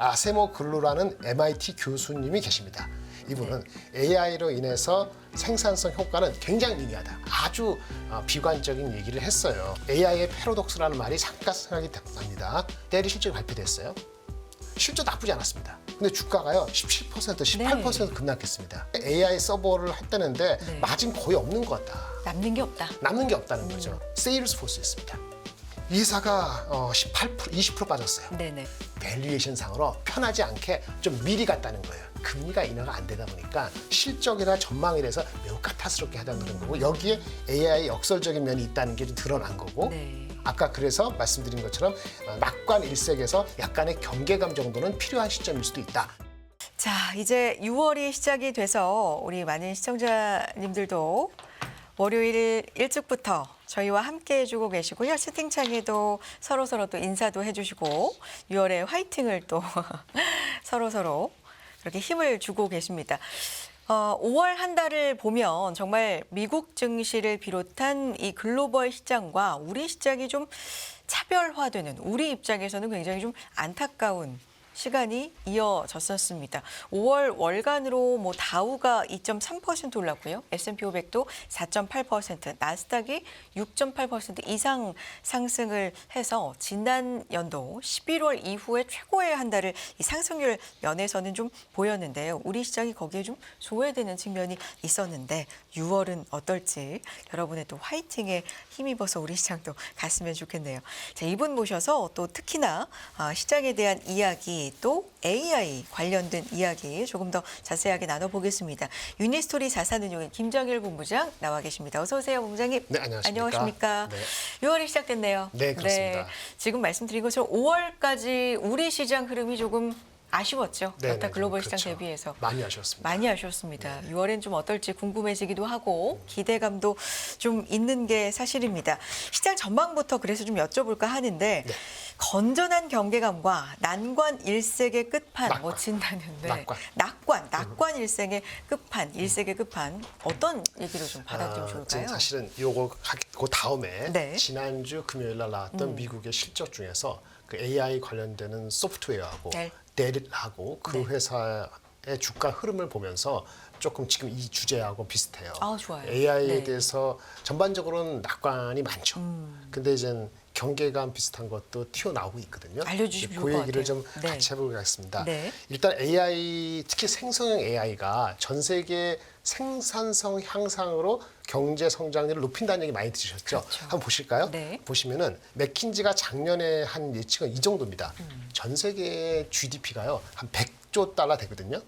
아세모 글루라는 MIT 교수님이 계십니다. 이분은 AI로 인해서 생산성 효과는 굉장히 미미하다. 아주 비관적인 얘기를 했어요. AI의 패러독스라는 말이 잠깐 생각이 납니다. 내일 실적이 발표됐어요. 실적 나쁘지 않았습니다. 근데 주가가요 17%, 18% 급락했습니다. AI 서버를 했다는데 마진 거의 없는 것 같다. 남는 게 없다. 남는 게 없다는 거죠. 세일스포스 있습니다. 이사가 18%, 20% 빠졌어요. 네네. 밸류에이션 상으로 편하지 않게 좀 미리 갔다는 거예요. 금리가 인하가 안 되다 보니까 실적이나 전망에 대해서 매우 까탈스럽게 하다 그런 거고, 여기에 AI의 역설적인 면이 있다는 게 좀 드러난 거고, 네. 아까 그래서 말씀드린 것처럼 낙관 일색에서 약간의 경계감 정도는 필요한 시점일 수도 있다. 자, 이제 6월이 시작이 돼서 우리 많은 시청자님들도 월요일 일찍부터 저희와 함께 해주고 계시고요. 채팅창에도 서로서로 또 인사도 해주시고 6월에 화이팅을 또 서로서로 그렇게 힘을 주고 계십니다. 5월 한 달을 보면 정말 미국 증시를 비롯한 이 글로벌 시장과 우리 시장이 좀 차별화되는, 우리 입장에서는 굉장히 좀 안타까운 시간이 이어졌었습니다. 5월 월간으로 다우가 2.3% 올랐고요. S&P 500도 4.8%, 나스닥이 6.8% 이상 상승을 해서 지난 연도 11월 이후에 최고의 한 달을 이 상승률 면에서는 좀 보였는데요. 우리 시장이 거기에 좀 소외되는 측면이 있었는데 6월은 어떨지 여러분의 또 화이팅에 힘입어서 우리 시장도 갔으면 좋겠네요. 자, 이분 모셔서 또 특히나 시장에 대한 이야기, 또 AI 관련된 이야기 조금 더 자세하게 나눠보겠습니다. 유니스토리 자산운용의 김정일 본부장 나와 계십니다. 어서 오세요, 본부장님. 네, 안녕하십니까. 안녕하십니까. 네. 6월이 시작됐네요. 네, 그렇습니다. 지금 말씀드린 것처럼 5월까지 우리 시장 흐름이 조금 아쉬웠죠. 네, 여타 글로벌 그렇죠. 시장 대비해서. 많이 아쉬웠습니다. 많이 아쉬웠습니다. 6월엔 좀 어떨지 궁금해지기도 하고 기대감도 좀 있는 게 사실입니다. 시장 전망부터 그래서 좀 여쭤볼까 하는데 건전한 경계감과 난관 일색의 끝판 진다는데 낙관 일색의 끝판, 일색의 끝판 어떤 얘기로 좀 받아들이면 좋을까요? 사실은 요거 그 다음에 네. 지난주 금요일 날 나왔던 미국의 실적 중에서 그 AI 관련되는 소프트웨어하고 델하고 그 회사의 주가 흐름을 보면서 조금 지금 이 주제하고 비슷해요. 좋아요. AI에 대해서 전반적으로는 낙관이 많죠. 근데 이제 경계감 비슷한 것도 튀어나오고 있거든요. 알려주시면 좋을 그 것 얘기를 같아요. 좀 같이 해보겠습니다. 네. 일단 AI, 특히 생성형 AI가 전 세계 생산성 향상으로 경제 성장률을 높인다는 얘기 많이 들으셨죠? 그렇죠. 한번 보실까요? 네. 보시면은 맥킨지가 작년에 한 예측은 이 정도입니다. 전 세계 GDP가요 한 100조 달러 되거든요.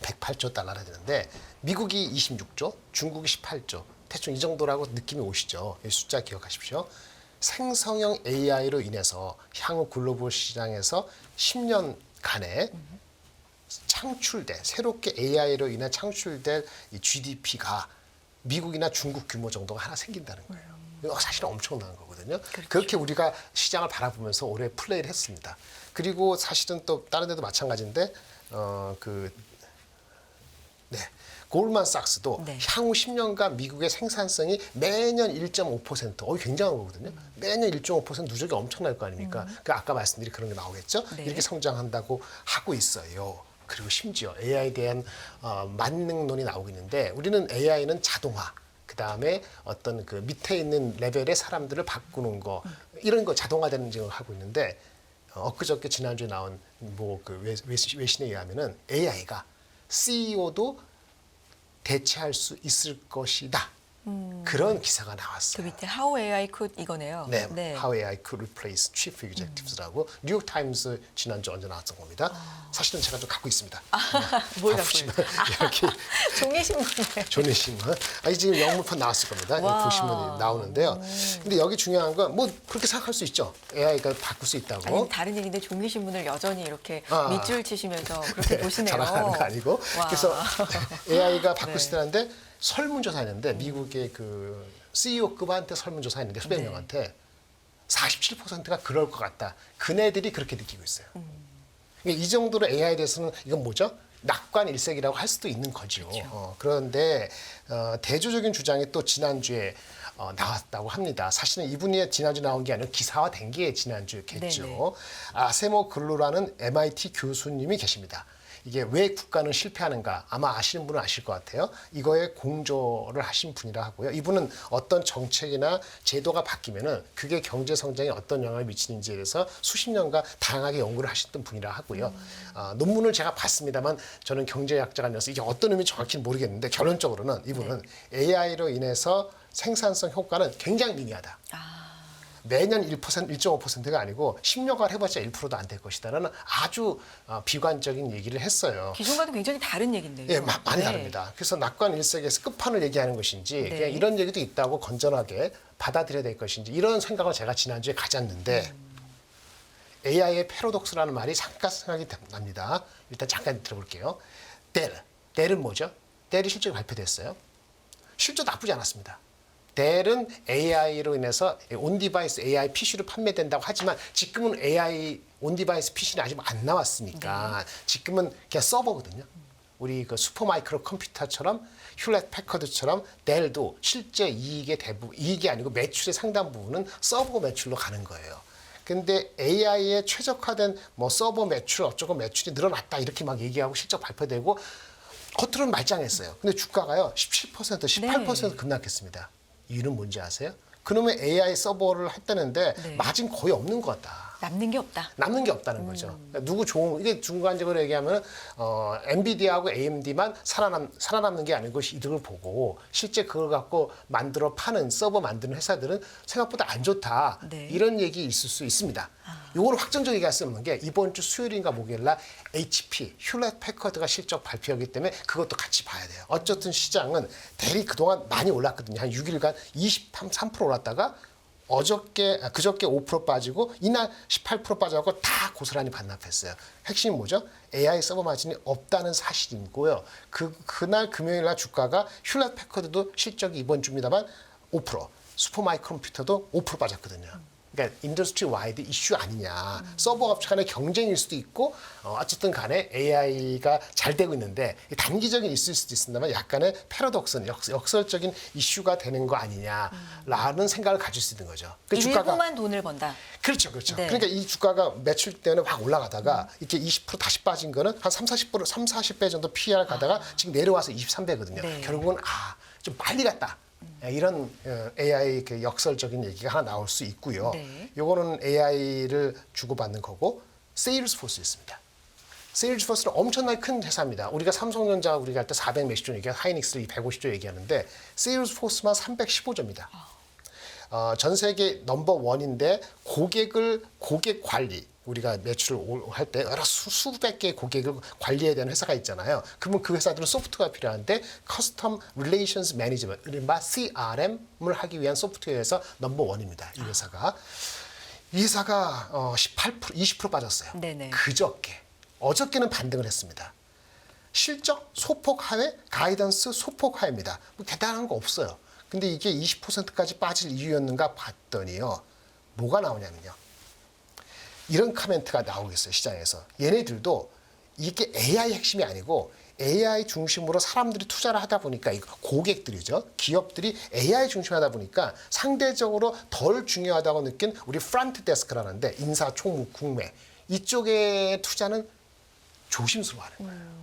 108조 달러나 되는데 미국이 26조, 중국이 18조, 대충 이 정도라고 느낌이 오시죠? 이 숫자 기억하십시오. 생성형 AI로 인해서 향후 글로벌 시장에서 10년간에 창출된, 새롭게 AI로 인해 창출된 이 GDP가 미국이나 중국 규모 정도가 하나 생긴다는 거예요. 이거 사실은 엄청난 거거든요. 그렇죠. 그렇게 우리가 시장을 바라보면서 올해 플레이를 했습니다. 그리고 사실은 또 다른 데도 마찬가지인데 골드만삭스도 향후 10년간 미국의 생산성이 매년 1.5%, 굉장한 거거든요. 매년 1.5% 누적이 엄청날 거 아닙니까? 그 아까 말씀드린 그런 게 나오겠죠. 이렇게 성장한다고 하고 있어요. 그리고 심지어 AI에 대한 만능론이 나오고 있는데, 우리는 AI는 자동화, 그 다음에 어떤 그 밑에 있는 레벨의 사람들을 바꾸는 거, 이런 거 자동화되는 지금 하고 있는데, 엊그저께 지난주에 나온 외신에 의하면은 AI가 CEO도 대체할 수 있을 것이다. 그런 기사가 나왔어요. 그 밑에 How AI Could 이거네요. 네, How AI Could Replace Chief Executives라고 뉴욕 타임스 지난주 언제 나왔던 겁니다. 사실은 제가 좀 갖고 있습니다. 뭘 갖고 보시면 있어요? 이렇게 종이신문이에요. 조내신문. 지금 영문판 나왔을 겁니다. 와. 보시면 나오는데요. 근데 여기 중요한 건 그렇게 생각할 수 있죠. AI가 바꿀 수 있다고. 아니, 다른 얘기인데 종이신문을 여전히 이렇게 밑줄 치시면서 그렇게 보시네요. 자랑하는 거 아니고. 와. 그래서 AI가 바꿀 수 있다는데 설문조사했는데 미국의 그 CEO급한테 설문조사했는데 수백 명한테 47%가 그럴 것 같다. 그네들이 그렇게 느끼고 있어요. 이 정도로 AI에 대해서는 이건 뭐죠? 낙관일색이라고 할 수도 있는 거죠. 그런데 대조적인 주장이 또 지난주에 나왔다고 합니다. 사실은 이분이 지난주 나온 게 아니라 기사화된 게 지난주겠죠. 네네. 아세모 글루라는 MIT 교수님이 계십니다. 이게 왜 국가는 실패하는가 아마 아시는 분은 아실 것 같아요. 이거에 공조를 하신 분이라 하고요. 이분은 어떤 정책이나 제도가 바뀌면은 그게 경제 성장에 어떤 영향을 미치는지에 대해서 수십 년간 다양하게 연구를 하셨던 분이라 하고요. 논문을 제가 봤습니다만 저는 경제학자가 아니어서 이게 어떤 의미인지 정확히 모르겠는데 결론적으로는 이분은 AI로 인해서 생산성 효과는 굉장히 미미하다. 매년 1%, 1.5%가 아니고 10년간 해봤자 1%도 안 될 것이다라는 아주 비관적인 얘기를 했어요. 기존과도 굉장히 다른 얘기인데요. 예, 많이 네. 다릅니다. 그래서 낙관 일색에서 끝판을 얘기하는 것인지 네. 그냥 이런 얘기도 있다고 건전하게 받아들여야 될 것인지 이런 생각을 제가 지난주에 가졌는데 AI의 패러독스라는 말이 잠깐 생각이 납니다. 일단 잠깐 들어볼게요. 델은 뭐죠? 델이 실제로 발표됐어요. 실제 나쁘지 않았습니다. 델은 AI로 인해서 온디바이스 AI PC로 판매된다고 하지만 지금은 AI 온디바이스 PC는 아직 안 나왔으니까 지금은 그냥 서버거든요. 우리 그 슈퍼마이크로 컴퓨터처럼 휴렛 패커드처럼 델도 실제 이익의 대부분, 이익이 아니고 매출의 상당 부분은 서버 매출로 가는 거예요. 근데 AI에 최적화된 뭐 서버 매출 어쩌고 매출이 늘어났다 이렇게 막 얘기하고 실적 발표되고 겉으로는 말짱했어요. 근데 주가가요 17%, 18% 급락했습니다. 이유는 뭔지 아세요? 그놈의 AI 서버를 했다는데 네. 마진 거의 없는 것 같다. 남는 게 없다. 남는 게 없다는 거죠. 누구 좋은 이게 중간적으로 얘기하면 엔비디아하고 AMD만 살아남는 게 아니고 이득을 보고 실제 그걸 갖고 만들어 파는 서버 만드는 회사들은 생각보다 안 좋다. 네. 이런 얘기 있을 수 있습니다. 요거를 확정적으로 얘기할 수 없는 게 이번 주 수요일인가 목요일날 HP 휴렛 패커드가 실적 발표하기 때문에 그것도 같이 봐야 돼요. 어쨌든 시장은 대리 그동안 많이 올랐거든요. 한 6일간 23% 올랐다가 그저께 5% 빠지고 이날 18% 빠져갖고 다 고스란히 반납했어요. 핵심이 뭐죠? AI 서버 마진이 없다는 사실이고요. 그날 금요일날 주가가 휴렛 패커드도 실적이 이번 주입니다만 5%, 슈퍼마이크로 컴퓨터도 5% 빠졌거든요. 그러니까 인더스트리 와이드 이슈 아니냐. 서버 업체 간의 경쟁일 수도 있고 어쨌든 간에 AI가 잘 되고 있는데 단기적인 있을 수도 있습니다만 약간의 패러독스는 역설적인 이슈가 되는 거 아니냐라는 생각을 가질 수 있는 거죠. 그 일부만 돈을 번다. 그렇죠. 네. 그러니까 이 주가가 매출 때문에 확 올라가다가 이렇게 20% 다시 빠진 거는 한 40배 정도 PR 가다가 지금 내려와서 23배거든요. 네. 결국은 좀 빨리 갔다. 이런 AI 그 역설적인 얘기가 하나 나올 수 있고요. 네. 요거는 AI를 주고받는 거고 세일즈포스 있습니다. 세일즈포스는 엄청나게 큰 회사입니다. 우리가 삼성전자 우리가 할 때 400 몇십조 얘기하고 하이닉스 150조 얘기하는데 세일즈포스만 315조입니다. 전 세계 넘버 원인데 고객 관리 우리가 매출을 할 때 여러 수백 개의 고객을 관리해야 되는 회사가 있잖아요. 그러면 그 회사들은 소프트웨어가 필요한데 커스텀 릴레이션스 매니지먼트 이른바 CRM을 하기 위한 소프트웨어에서 넘버 원입니다. 이 회사가. 이 회사가 18%, 20% 빠졌어요. 네네. 어저께는 반등을 했습니다. 실적 소폭 하회, 가이던스 소폭 하회입니다. 뭐 대단한 거 없어요. 근데 이게 20%까지 빠질 이유였는가 봤더니요. 뭐가 나오냐면요. 이런 코멘트가 나오겠어요. 시장에서. 얘네들도 이게 AI 핵심이 아니고 AI 중심으로 사람들이 투자를 하다 보니까 고객들이죠. 기업들이 AI 중심으로 하다 보니까 상대적으로 덜 중요하다고 느낀 우리 프런트 데스크라는데 인사, 총무, 국내 이쪽의 투자는 조심스러워하는 거예요.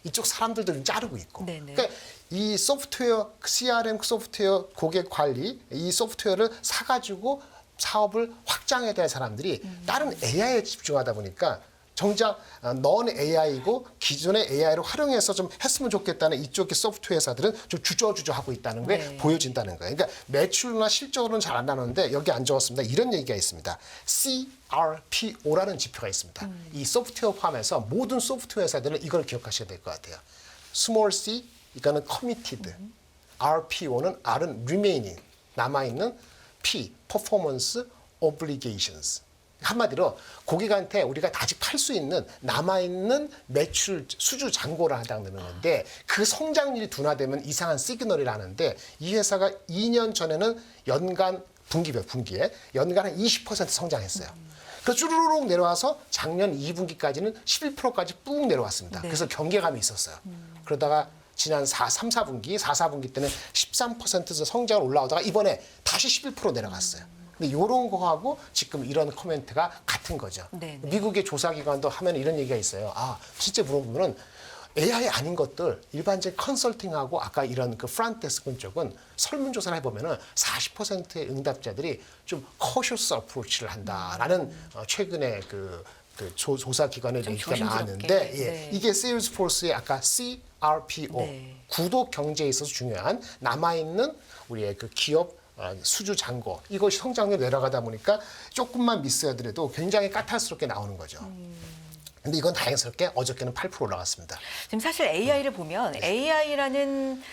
이쪽 사람들도 좀 자르고 있고. 네네. 그러니까 이 소프트웨어, CRM 소프트웨어 고객 관리, 이 소프트웨어를 사가지고 사업을 확장해야 될 사람들이 다른 AI에 집중하다 보니까 정작 넌 AI고 기존의 AI를 활용해서 좀 했으면 좋겠다는 이쪽의 소프트웨어 회사들은 좀 주저주저 하고 있다는 게 네. 보여진다는 거예요. 그러니까 매출이나 실적으로는 잘 안 나누는데 여기 안 적었습니다. 이런 얘기가 있습니다. CRPO라는 지표가 있습니다. 이 소프트웨어 포함해서 모든 소프트웨어 회사들은 이걸 기억하셔야 될 것 같아요. Small c, 이거는 committed. RPO는 R은 remaining, 남아있는 P, performance, obligations. 한마디로 고객한테 우리가 아직 팔 수 있는 남아있는 매출 수주 잔고를 한다는 건데 그 성장률이 둔화되면 이상한 시그널이라는데 이 회사가 2년 전에는 연간 분기에 연간 한 20% 성장했어요. 그 쭈루룩 내려와서 작년 2분기까지는 11%까지 뿡 내려왔습니다. 네. 그래서 경계감이 있었어요. 그러다가 지난 3, 4분기, 4, 4분기 때는 13%에서 성장을 올라오다가 이번에 다시 11% 내려갔어요. 근데 이런 거하고 지금 이런 코멘트가 같은 거죠. 네, 네. 미국의 조사기관도 하면 이런 얘기가 있어요. 아, 실제 물어보면은 AI 아닌 것들 일반적인 컨설팅하고 아까 이런 그 프론트데스크 쪽은 설문조사를 해보면은 40%의 응답자들이 좀 cautious approach를 한다라는 최근에 그 조사 기관의 좀 얘기가 조심스럽게. 나왔는데 예, 네. 이게 세일즈포스의 아까 CRPO 네. 구독 경제에 있어서 중요한 남아있는 우리의 그 기업 수주 잔고 이것이 성장률이 내려가다 보니까 조금만 미스하더라도 굉장히 까탈스럽게 나오는 거죠. 근데 이건 다행스럽게 어저께는 8% 올라갔습니다. 지금 사실 AI를 보면 AI라는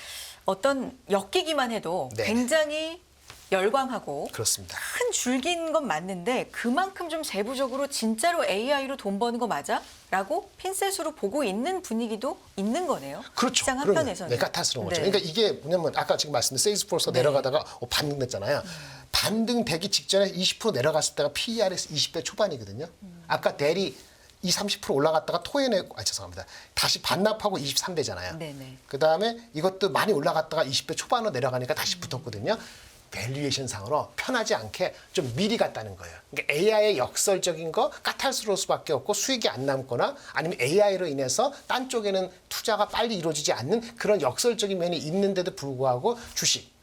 어떤 엮이기만 해도 네. 굉장히 열광하고 그렇습니다. 큰 줄기인 건 맞는데 그만큼 좀 세부적으로 진짜로 AI로 돈 버는 거 맞아? 라고 핀셋으로 보고 있는 분위기도 있는 거네요. 그렇죠. 시장 그러면 한편에서는. 네, 까탈스러운 거죠. 네. 그러니까 이게 뭐냐면 아까 지금 말씀드린 세일즈포스가 네. 내려가다가 반등됐잖아요. 반등되기 직전에 20% 내려갔을 때가 PER에서 20배 초반이거든요. 아까 델이 30% 올라갔다가 토해내고 죄송합니다. 다시 반납하고 23배잖아요. 네네. 그다음에 이것도 많이 올라갔다가 20배 초반으로 내려가니까 다시 붙었거든요. 밸류에이션 상으로 편하지 않게 좀 미리 갔다는 거예요. 그러니까 AI의 역설적인 거 까탈스러울 수밖에 없고 수익이 안 남거나 아니면 AI로 인해서 딴 쪽에는 투자가 빨리 이루어지지 않는 그런 역설적인 면이 있는데도 불구하고 주식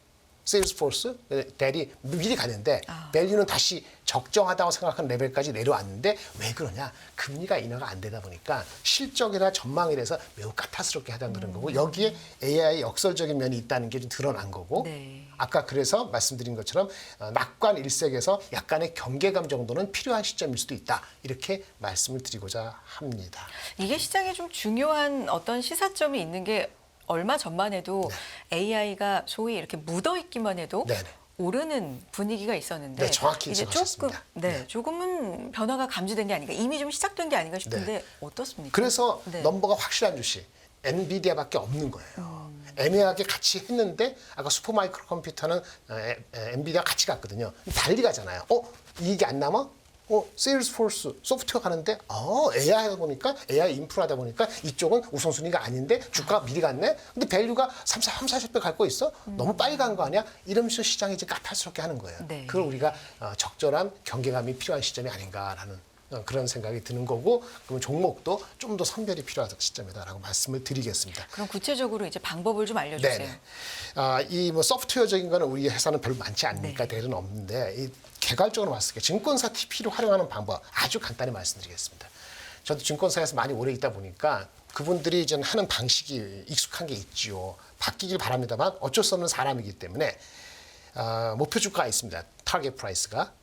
세일즈포스, 델이 미리 가는데 밸류는 다시 적정하다고 생각하는 레벨까지 내려왔는데 왜 그러냐? 금리가 인하가 안 되다 보니까 실적이나 전망에 대해서 매우 까탈스럽게 하다는 그런 거고 여기에 AI의 역설적인 면이 있다는 게 좀 드러난 거고 네. 아까 그래서 말씀드린 것처럼 낙관 일색에서 약간의 경계감 정도는 필요한 시점일 수도 있다. 이렇게 말씀을 드리고자 합니다. 이게 시장에 좀 중요한 어떤 시사점이 있는 게 얼마 전만 해도 AI가 소위 이렇게 묻어 있기만 해도 네네. 오르는 분위기가 있었는데 네, 정확히 이제 조금 지적하셨습니다. 네, 조금은 변화가 감지된 게 아닌가 이미 좀 시작된 게 아닌가 싶은데 어떻습니까? 그래서 네. 넘버가 확실한 주식 엔비디아밖에 없는 거예요. 애매하게 같이 했는데 아까 슈퍼마이크로 컴퓨터는 엔비디아 같이 갔거든요. 달리 가잖아요. 이익이 안 남아? 세일즈포스 소프트웨어 가는데 AI 하다 보니까 AI 인프라다 보니까 이쪽은 우선순위가 아닌데 주가가 미리 갔네. 근데 밸류가 30-40배 갈 거 있어? 너무 빨리 간 거 아니야? 이러면서 시장이 이제 까탈스럽게 하는 거예요. 네. 그걸 우리가 적절한 경계감이 필요한 시점이 아닌가라는 그런 생각이 드는 거고 그러면 종목도 좀 더 선별이 필요한 시점이다라고 말씀을 드리겠습니다. 그럼 구체적으로 이제 방법을 좀 알려주세요. 네네. 이 뭐 소프트웨어적인 거는 우리 회사는 별로 많지 않으니까 대는 없는데 이 개괄적으로 봤을 때 증권사 TP를 활용하는 방법 아주 간단히 말씀드리겠습니다. 저도 증권사에서 많이 오래 있다 보니까 그분들이 이제 하는 방식이 익숙한 게 있지요. 바뀌길 바랍니다만 어쩔 수 없는 사람이기 때문에 목표 주가가 있습니다. 타겟 프라이스가.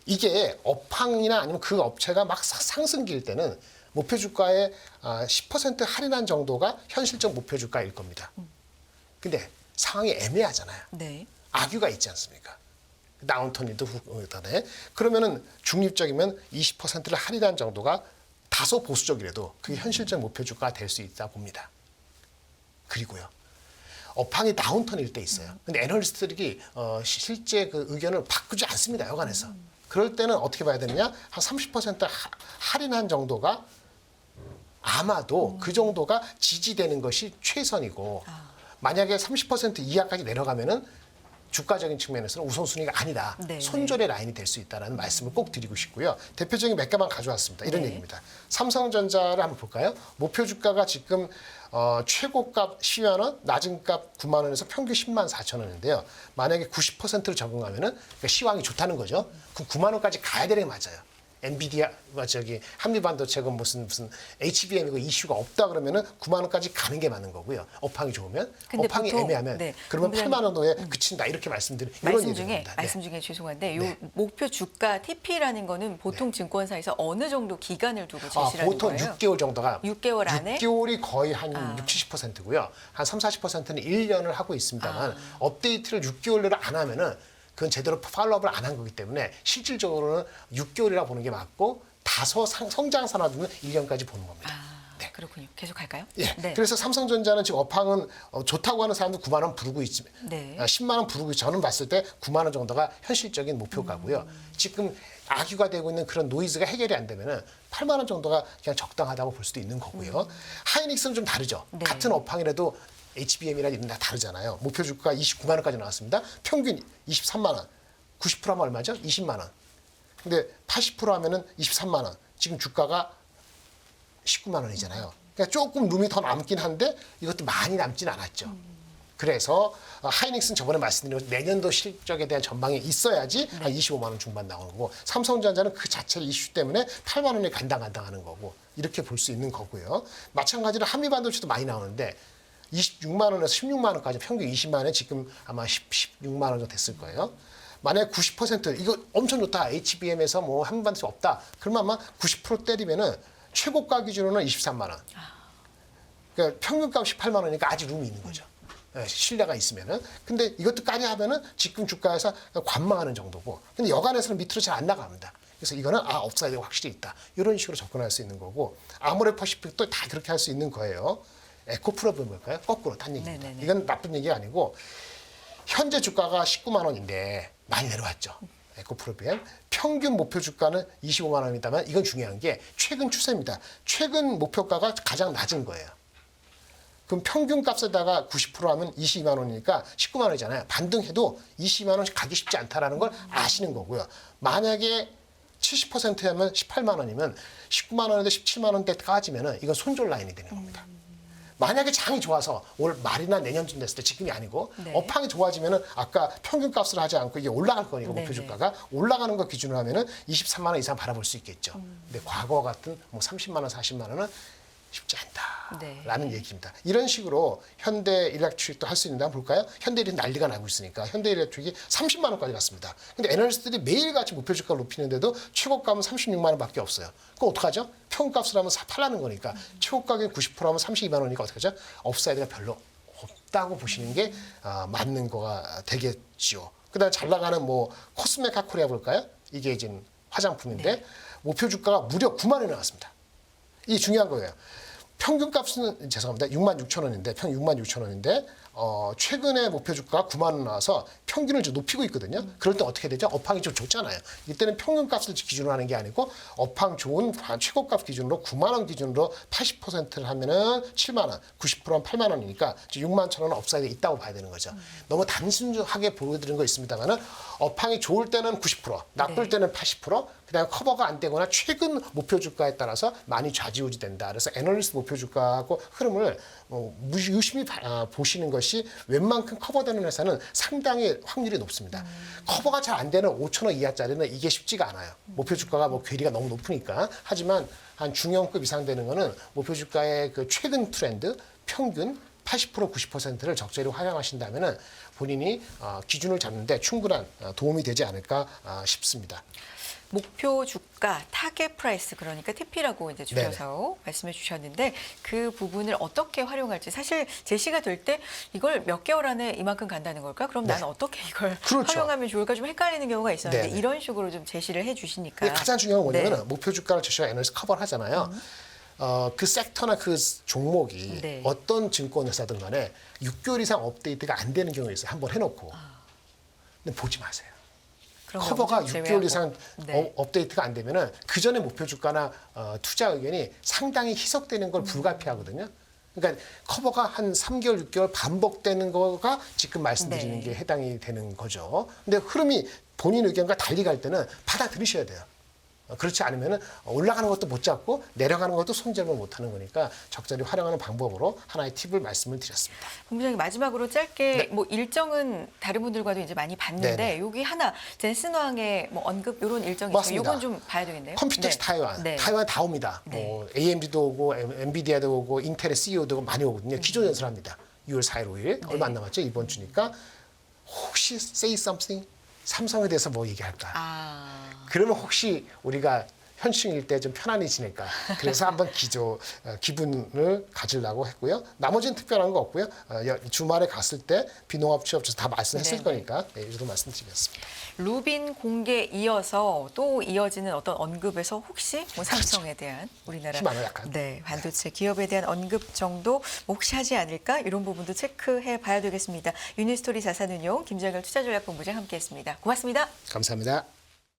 이게 업황이나 아니면 그 업체가 막 상승기일 때는 목표 주가의 10% 할인한 정도가 현실적 목표 주가일 겁니다. 근데 상황이 애매하잖아요. 네. 악유가 있지 않습니까? 다운턴이도 후단에 그러면은 중립적이면 20%를 할인한 정도가 다소 보수적이라도 그게 현실적 목표 주가가 될 수 있다 봅니다. 그리고요. 업황이 다운턴일 때 있어요. 근데 애널리스트들이 실제 그 의견을 바꾸지 않습니다. 여간에서. 그럴 때는 어떻게 봐야 되느냐? 한 30% 할인한 정도가 아마도 그 정도가 지지되는 것이 최선이고 만약에 30% 이하까지 내려가면은 주가적인 측면에서는 우선순위가 아니다. 네, 손절의 라인이 될 수 있다는 말씀을 꼭 드리고 싶고요. 대표적인 몇 개만 가져왔습니다. 이런 네. 얘기입니다. 삼성전자를 한번 볼까요? 목표 주가가 지금 최고값 10만 원, 낮은 값 9만 원에서 평균 10만 4천 원인데요. 만약에 90%를 적용하면은 그러니까 시황이 좋다는 거죠. 그럼 9만 원까지 가야 되는 게 맞아요. 엔비디아가 한미반도체가 무슨 HBM이고 이슈가 없다 그러면은 9만 원까지 가는 게 맞는 거고요. 업황이 좋으면 근데 업황이 보통, 애매하면 네, 그러면 그럼 8만 원도에 그친다 이렇게 말씀드린 이런 말씀 중에 얘기입니다. 말씀 중에 죄송한데 요 네. 목표 주가 TP라는 거는 보통 증권사에서 어느 정도 기간을 두고 제시하는 보통 거예요? 6개월 정도가 6개월 안에 6개월이 거의 한 60-70%고요. 한 30-40%는 1년을 하고 있습니다만 업데이트를 6개월 내로 안 하면은 그건 제대로 팔로우업을 안 한 거기 때문에 실질적으로는 6개월이라 보는 게 맞고 다소 성장 산업은 1년까지 보는 겁니다. 네. 그렇군요. 계속 갈까요? 예. 네. 그래서 삼성전자는 지금 업황은 좋다고 하는 사람도 9만 원 부르고 있지만 네. 10만 원 부르고 저는 봤을 때 9만 원 정도가 현실적인 목표가고요. 지금 악유가 되고 있는 그런 노이즈가 해결이 안 되면은 8만 원 정도가 그냥 적당하다고 볼 수도 있는 거고요. 하이닉스는 좀 다르죠. 네. 같은 업황이라도 HBM이나 이런 다 다르잖아요. 목표 주가 29만 원까지 나왔습니다. 평균 23만 원. 90%하면 얼마죠? 20만 원. 근데 80% 하면은 23만 원. 지금 주가가 19만 원이잖아요. 그러니까 조금 룸이 더 남긴 한데 이것도 많이 남진 않았죠. 그래서 하이닉스는 저번에 말씀드린 것처럼 내년도 실적에 대한 전망이 있어야지 한 25만 원 중반 나오는 거고 삼성전자는 그 자체 이슈 때문에 8만 원에 간당간당하는 거고 이렇게 볼 수 있는 거고요. 마찬가지로 한미반도체도 많이 나오는데 26만 원에서 16만 원까지 평균 20만 원에 지금 아마 16만 원 정도 됐을 거예요. 만약에 90% 이거 엄청 좋다. HBM에서 뭐 한미반도체 없다. 그러면 아마 90% 때리면은 최고가 기준으로는 23만 원. 그러니까 평균값 18만 원이니까 아직 룸이 있는 거죠. 예, 신뢰가 있으면은. 근데 이것도 까지 하면은 지금 주가에서 관망하는 정도고. 근데 여간에서는 밑으로 잘 안 나갑니다. 그래서 이거는 업사이드가 확실히 있다. 이런 식으로 접근할 수 있는 거고. 아모레 퍼시픽도 다 그렇게 할 수 있는 거예요. 에코프로브 뭘까요? 거꾸로 딴 얘기입니다. 네네네. 이건 나쁜 얘기가 아니고 현재 주가가 19만 원인데 많이 내려왔죠. 에코프로비엠 평균 목표 주가는 25만 원입니다만 이건 중요한 게 최근 추세입니다. 최근 목표가가 가장 낮은 거예요. 그럼 평균 값에다가 90% 하면 22만 원이니까 19만 원이잖아요. 반등해도 22만 원씩 가기 쉽지 않다라는 걸 아시는 거고요. 만약에 70%면 18만 원이면 19만 원인데 17만 원대까지면은 이건 손절 라인이 되는 겁니다. 만약에 장이 좋아서 올 말이나 내년쯤 됐을 때 지금이 아니고 네. 업황이 좋아지면은 아까 평균 값을 하지 않고 이게 올라갈 거니까 목표 네네. 주가가 올라가는 거 기준으로 하면은 23만 원 이상 바라볼 수 있겠죠. 근데 과거 같은 뭐 30만 원, 40만 원은 쉽지 않다라는 네. 얘기입니다. 이런 식으로 현대 일렉트릭도 할 수 있는데 한번 볼까요? 현대 일이 난리가 나고 있으니까 현대 일렉트릭이 30만 원까지 갔습니다. 근데 애널리스트들이 매일같이 목표 주가를 높이는데도 최고가는 36만 원밖에 없어요. 그럼 어떡하죠? 평균값을 하면 팔라는 거니까 최고가격이 90%하면 32만 원이니까 어떡하죠? 업사이드가 별로 없다고 보시는 게 맞는 거가 되겠죠. 그다음에 잘 나가는 뭐 코스메카 코리아 볼까요? 이게 지금 화장품인데 네. 목표 주가가 무려 9만 원이 나왔습니다. 이게 중요한 거예요. 평균 값은 죄송합니다. 6만 6천 원인데 평균 6만 6천 원인데 최근에 목표 주가가 9만 원 나와서 평균을 좀 높이고 있거든요. 그럴 때 어떻게 되죠? 업황이 좀 좋잖아요. 이때는 평균 값을 기준으로 하는 게 아니고 업황 좋은 최고값 기준으로 9만 원 기준으로 80%를 하면은 7만 원, 90%는 8만 원이니까 6만 천 원은 업사이드 있다고 봐야 되는 거죠. 너무 단순하게 보여드린 거 있습니다만은 업황이 좋을 때는 90%, 나쁠 때는 80%, 그다음에 커버가 안 되거나 최근 목표 주가에 따라서 많이 좌지우지 된다. 그래서 애널리스트 목표 주가하고 흐름을 유심히 보시는 것이 웬만큼 커버되는 회사는 상당히 확률이 높습니다. 커버가 잘 안 되는 5천 원 이하짜리는 이게 쉽지가 않아요. 목표 주가가 뭐 괴리가 너무 높으니까. 하지만 한 중형급 이상 되는 거는 목표 주가의 그 최근 트렌드 평균 80% 90%를 적절히 활용하신다면은 본인이 기준을 잡는데 충분한 도움이 되지 않을까 싶습니다. 목표 주가, 타겟 프라이스 그러니까 TP라고 이제 줄여서 말씀해 주셨는데 그 부분을 어떻게 활용할지 사실 제시가 될 때 이걸 몇 개월 안에 이만큼 간다는 걸까? 그럼 나는 어떻게 이걸 그렇죠. 활용하면 좋을까? 좀 헷갈리는 경우가 있었는데 네네. 이런 식으로 좀 제시를 해 주시니까 근데 가장 중요한 건 뭐냐면 목표 주가를 제시가 애널리스트 커버를 하잖아요. 그 섹터나 그 종목이 네. 어떤 증권회사든 간에 6개월 이상 업데이트가 안 되는 경우가 있어요. 한번 해놓고. 근데 보지 마세요. 그런 커버가 경우 좀 6개월 제외하고. 이상 네. 업데이트가 안 되면은 그 전에 목표 주가나 투자 의견이 상당히 희석되는 걸 불가피하거든요. 그러니까 커버가 한 3개월, 6개월 반복되는 거가 지금 말씀드리는 네. 게 해당이 되는 거죠. 근데 흐름이 본인 의견과 달리 갈 때는 받아들이셔야 돼요. 그렇지 않으면 올라가는 것도 못 잡고 내려가는 것도 손절을 못하는 거니까 적절히 활용하는 방법으로 하나의 팁을 말씀을 드렸습니다. 본부장님 마지막으로 짧게 네. 뭐 일정은 다른 분들과도 이제 많이 봤는데 네네. 여기 하나 젠슨왕의 뭐 언급 이런 일정이 있어요. 맞습니다. 이건 좀 봐야 되겠네요. 컴퓨텍스 네. 타이완, 네. 타이완 다 옵니다. 네. 뭐 AMD도 오고 엔비디아도 오고 인텔의 CEO도 많이 오거든요. 기존 연설합니다. 6월 4일, 5일 얼마 안 남았죠 이번 주니까 혹시 say something 삼성에 대해서 뭐 얘기할까? 아, 그러면 혹시 우리가 현충일 때 좀 편안히 지낼까. 그래서 한번 기분을 가지려고 했고요. 나머지는 특별한 거 없고요. 주말에 갔을 때 비농업 취업처에서 다 말씀했을 네네. 거니까 이 정도 말씀드리겠습니다. 루빈 공개 이어서 또 이어지는 어떤 언급에서 혹시 뭐 삼성에 대한 우리나라 희망을 약간. 네, 반도체 기업에 대한 언급 정도 혹시 하지 않을까 이런 부분도 체크해 봐야 되겠습니다. 유니스토리 자산운용 김정일 투자전략본부장 함께했습니다. 고맙습니다. 감사합니다.